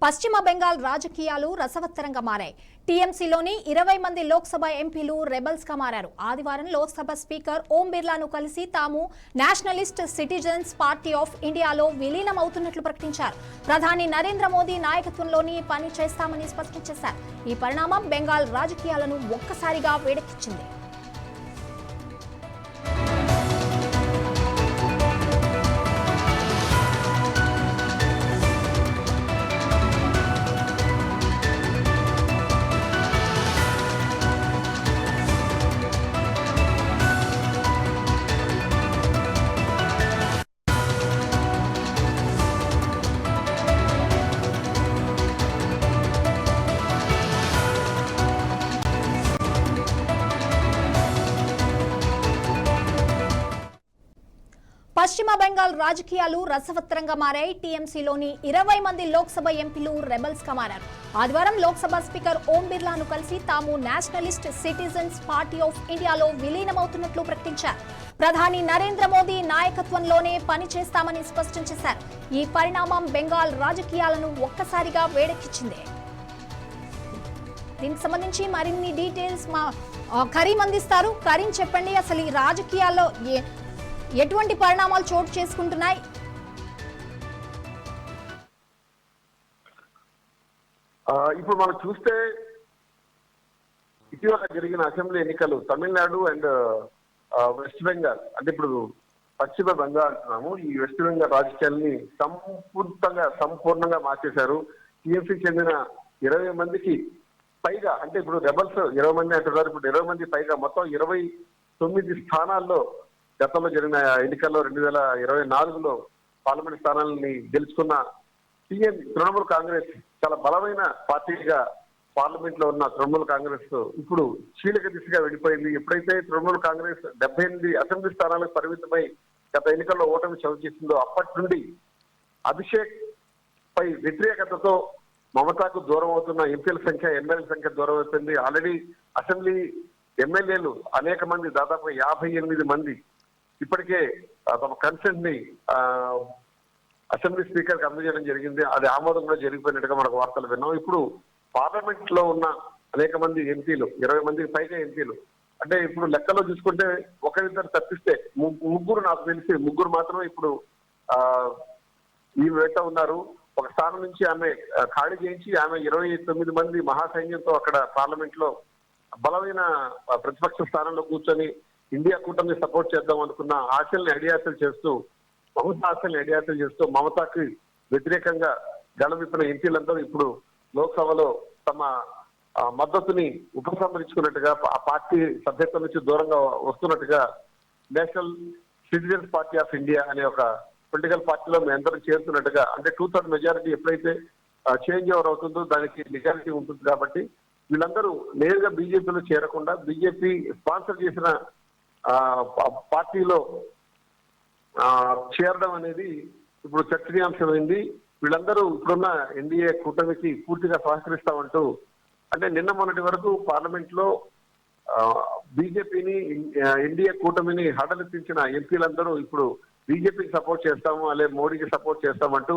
పశ్చిమ బెంగాల్ రాజకీయాలు రసవత్తరంగా మారాయి. టీఎంసీలోని 20 మంది లోక్సభ ఎంపీలు రెబల్స్ గా మారారు. ఆదివారం లోక్సభ స్పీకర్ ఓం బిర్లాను కలిసి తాము నేషనలిస్ట్ సిటిజన్స్ పార్టీ ఆఫ్ ఇండియాలో విలీనం అవుతున్నట్లు ప్రకటించారు. ప్రధాని నరేంద్ర మోదీ నాయకత్వంలోని పని చేస్తామని స్పష్టం చేశారు. ఈ పరిణామం బెంగాల్ రాజకీయాలను ఒక్కసారిగా వేడెక్కించింది. పశ్చిమ బెంగాల్ రాజకీయాలు రసవత్తరంగా మారాయి. టీఎంసీలోని 20 మంది లోక్సభ ఎంపీలు రెబల్స్ గా మారారు. ఆదివారం లోక్సభ స్పీకర్ ఓం బిర్లాను కలిసి తాము నేషనలిస్ట్ సిటిజన్స్ పార్టీ ఆఫ్ ఇండియాలో విలీనమవుతున్నట్లు ప్రకటించారు. ప్రధాని నరేంద్ర మోదీ నాయకత్వంలోనే పని చేస్తామని స్పష్టం చేశారు. ఈ పరిణామం బెంగాల్ రాజకీయాలను ఒక్కసారిగా వేడెక్కించింది. దీనికి సంబంధించి మరిన్ని డీటెయిల్స్ మా కరీం అందిస్తారు. కరీం, చెప్పండి, అసలు ఈ రాజకీయాల్లో ఎటువంటి పరిణామాలు చోటు చేసుకుంటున్నాయి? ఇప్పుడు మనం చూస్తే ఇటీవల జరిగిన అసెంబ్లీ ఎన్నికలు తమిళనాడు అండ్ వెస్ట్ బెంగాల్, అంటే ఇప్పుడు పశ్చిమ బెంగాల్ అంటున్నాము, ఈ వెస్ట్ బెంగాల్ రాజకీయాల్ని సంపూర్ణంగా మార్చేశారు. టీఎంసీకి చెందిన 20 మందికి పైగా, అంటే ఇప్పుడు రెబల్స్ 20 మంది అంటున్నారు, ఇప్పుడు 20 మంది పైగా మొత్తం 29 స్థానాల్లో గతంలో జరిగిన ఎన్నికల్లో 2024లో పార్లమెంట్ స్థానాలని గెలుచుకున్న తృణమూల్ కాంగ్రెస్ చాలా బలమైన పార్టీగా పార్లమెంట్ లో ఉన్న తృణమూల్ కాంగ్రెస్ ఇప్పుడు చీలిక దిశగా వెళ్ళిపోయింది. ఎప్పుడైతే తృణమూల్ కాంగ్రెస్ 78 అసెంబ్లీ స్థానాలకు పరిమితమై గత ఎన్నికల్లో ఓటమి చవి చేసిందో అప్పటి నుండి అభిషేక్ పై వ్యతిరేకతతో మమతాకు దూరం అవుతున్న ఎంపీల సంఖ్య, ఎమ్మెల్యేల సంఖ్య దూరం అవుతుంది. ఆల్రెడీ అసెంబ్లీ ఎమ్మెల్యేలు అనేక మంది, దాదాపు 58 మంది ఇప్పటికే తమ కన్సెంట్ ని అసెంబ్లీ స్పీకర్ కి అందజేయడం జరిగింది. అది ఆమోదం కూడా జరిగిపోయినట్టుగా మనకు వార్తలు విన్నాం. ఇప్పుడు పార్లమెంట్ లో ఉన్న అనేక మంది ఎంపీలు, 20 మందికి పైగా ఎంపీలు, అంటే ఇప్పుడు లెక్కలో చూసుకుంటే ఒకరిద్దరు తప్పిస్తే ముగ్గురు, నాకు తెలిసి ముగ్గురు మాత్రమే ఇప్పుడు ఈ వెంట ఉన్నారు. ఒక స్థానం నుంచి ఆమె ఖాళీ చేయించి ఆమె 29 మంది మహాసైన్యంతో అక్కడ పార్లమెంట్ లో బలమైన ప్రతిపక్ష స్థానంలో కూర్చొని ఇండియా కూటమిని సపోర్ట్ చేద్దాం అనుకున్న ఆశల్ని అడియాసలు చేస్తూ, మమతాకి వ్యతిరేకంగా గళవిప్పిన ఎంపీలందరూ ఇప్పుడు లోక్సభలో తమ మద్దతుని ఉపసంహరించుకున్నట్టుగా, ఆ పార్టీ సభ్యత్వం నుంచి దూరంగా వస్తున్నట్టుగా national citizens party of India అనే ఒక పొలిటికల్ పార్టీలో మేము అందరం చేరుతున్నట్టుగా, అంటే 2/3 మెజారిటీ ఎప్పుడైతే చేంజ్ ఓవర్ అవుతుందో దానికి మెజారిటీ ఉంటుంది. కాబట్టి వీళ్ళందరూ నేరుగా బీజేపీలో చేరకుండా బీజేపీ స్పాన్సర్ చేసిన పార్టీలో చేరడం అనేది ఇప్పుడు చర్చనీయాంశమైంది. వీళ్ళందరూ ఇప్పుడున్న ఎన్డీఏ కూటమికి పూర్తిగా సహకరిస్తామంటూ, అంటే నిన్న మొన్నటి వరకు పార్లమెంట్ లో బీజేపీని, ఎన్డీఏ కూటమిని హడలెత్తించిన ఎంపీలందరూ ఇప్పుడు బీజేపీకి సపోర్ట్ చేస్తాము, అలాగే మోడీకి సపోర్ట్ చేస్తామంటూ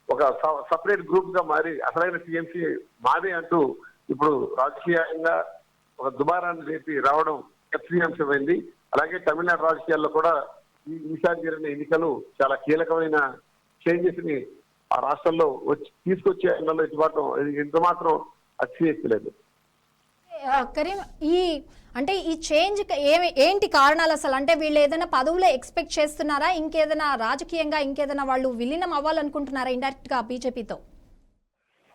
ఒక సపరేట్ గ్రూప్ గా మారి అసలైన టీఎంసీ మాది అంటూ ఇప్పుడు రాజకీయంగా ఒక దుమారాన్ని రేపి రావడం చర్చనీయాంశమైంది. అలాగే తమిళనాడు రాజకీయాల్లో కూడా ఈసారి జరిగిన ఎన్నికలు చాలా కీలకమైన చేంజెస్ ని ఆ రాష్ట్రంలో తీసుకొచ్చే ఎంత మాత్రం అతిశయలేదు. కరీం, ఈ చేంజ్ ఏంటి కారణాలు అసలు? అంటే వీళ్ళు ఏదైనా పదవులు ఎక్స్పెక్ట్ చేస్తున్నారా? ఇంకేదైనా రాజకీయంగా ఇంకేదైనా వాళ్ళు విలీనం అవ్వాలనుకుంటున్నారా ఇండైరెక్ట్ గా బీజేపీతో?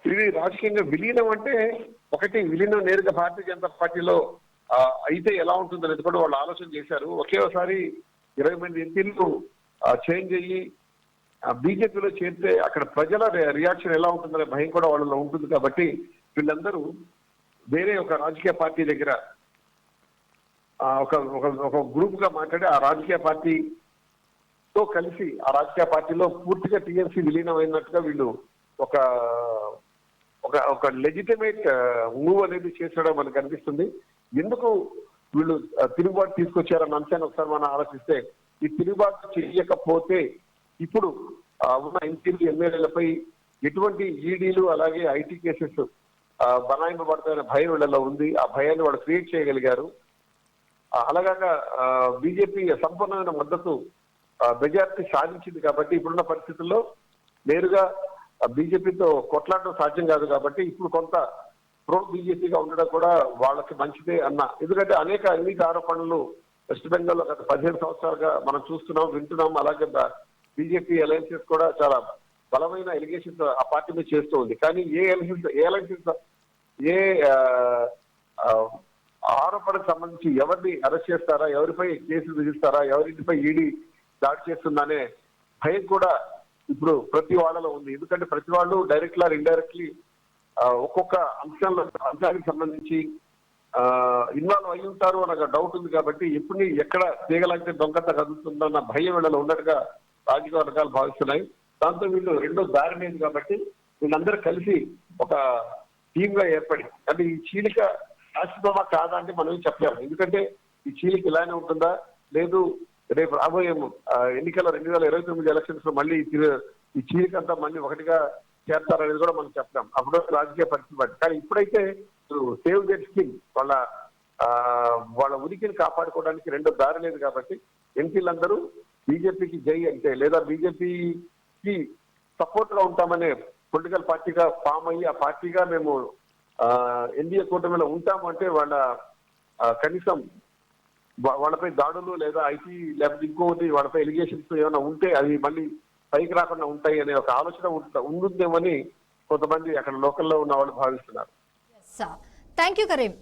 ఇది రాజకీయంగా విలీనం అంటే, ఒకటి విలీనం నేరుగా భారతీయ జనతా పార్టీలో అయితే ఎలా ఉంటుందనేది కూడా వాళ్ళు ఆలోచన చేశారు. ఒకేసారి 20 మంది ఎంపీలు చేంజ్ అయ్యి బీజేపీలో చేరితే అక్కడ ప్రజల రియాక్షన్ ఎలా ఉంటుందనే భయం కూడా వాళ్ళలో ఉంటుంది. కాబట్టి వీళ్ళందరూ వేరే ఒక రాజకీయ పార్టీ దగ్గర ఒక గ్రూప్ గా మాట్లాడి ఆ రాజకీయ పార్టీతో కలిసి ఆ రాజకీయ పార్టీలో పూర్తిగా టీఎంసీ విలీనం అయినట్టుగా వీళ్ళు ఒక లెజిటిమేట్ మూవ్ అనేది చేసడం మనకు అనిపిస్తుంది. ఎందుకు వీళ్ళు తిరుగుబాటు తీసుకొచ్చారన్న అంశాన్ని ఒకసారి మనం ఆలోచిస్తే, ఈ తిరుగుబాటు చేయకపోతే ఇప్పుడు ఉన్న ఎంపీలు, ఎమ్మెల్యేలపై ఎటువంటి ఈడీలు అలాగే ఐటీ కేసెస్ బనాయింపబడతాయనే భయం వీళ్ళలో ఉంది. ఆ భయాన్ని వాళ్ళు క్రియేట్ చేయగలిగారు. అలాగాక బీజేపీ సంపూర్ణమైన మద్దతు మెజారిటీ సాధించింది కాబట్టి ఇప్పుడున్న పరిస్థితుల్లో నేరుగా బీజేపీతో కొట్లాడడం సాధ్యం కాదు. కాబట్టి ఇప్పుడు కొంత ప్రో బీజేపీగా ఉండడం కూడా వాళ్ళకి మంచిదే ఎందుకంటే అనేక అవినీతి ఆరోపణలు వెస్ట్ బెంగాల్లో గత 15 సంవత్సరాలుగా మనం చూస్తున్నాం, వింటున్నాం. అలాగే బీజేపీ అలయన్సెస్ కూడా చాలా బలమైన ఎలిగేషన్స్ ఆ పార్టీ మీద చేస్తూ ఉంది. కానీ ఏ ఆరోపణకు సంబంధించి ఎవరిని అరెస్ట్ చేస్తారా, ఎవరిపై కేసులు విధిస్తారా, ఎవరింటిపై ఈడీ దాడి చేస్తుందనే భయం కూడా ఇప్పుడు ప్రతి వాళ్ళలో ఉంది. ఎందుకంటే ప్రతి వాళ్ళు డైరెక్ట్లీ ఆర్ ఇండైరెక్ట్లీ ఒక్కొక్క అంశానికి సంబంధించి ఇన్వాల్వ్ అయి ఉంటారు అన్న డౌట్ ఉంది. కాబట్టి ఎప్పుడు ఎక్కడ తీగలంటే దొంగత కదులుతుందన్న భయం వీళ్ళలో ఉన్నట్టుగా రాజకీయ వర్గాలు భావిస్తున్నాయి. దాంతో వీళ్ళు రెండో దారి లేదు. కాబట్టి వీళ్ళందరూ కలిసి ఒక టీమ్ గా ఏర్పడి అంటే ఈ చీలిక శాశ్వతమా కాదా అంటే మనం చెప్పలేము. ఎందుకంటే ఈ చీలిక ఇలానే ఉంటుందా, లేదు రేపు రాబోయే ఎన్నికల 2029 ఎలక్షన్స్ లో మళ్ళీ ఈ చీలిక అంతా మళ్ళీ ఒకటిగా చేస్తారనేది కూడా మనం చెప్పలేం. అప్పుడు రాజకీయ పరిస్థితి బట్టి. కానీ ఇప్పుడైతే సేవ్ దట్ స్కిన్ వాళ్ళ ఉనికిని కాపాడుకోవడానికి రెండో దారి లేదు. కాబట్టి ఎంపీలందరూ బీజేపీకి జై అంటే లేదా బీజేపీకి సపోర్ట్ గా ఉంటామనే పొలిటికల్ పార్టీగా ఫామ్ అయ్యి ఆ పార్టీగా మేము ఎన్డీఏ కూటమిలో ఉంటాము అంటే వాళ్ళ కనీసం వాళ్ళపై దాడులు లేదా ఐటీ లేకపోతే ఇంకోటి వాళ్ళపై ఎలిగేషన్స్ ఏమైనా ఉంటే అవి మళ్ళీ పైకి రాకుండా ఉంటాయి అనే ఒక ఆలోచన ఉంటుందేమని కొంతమంది అక్కడ లోకల్లో ఉన్న వాళ్ళు భావిస్తున్నారు. Thank you Karim.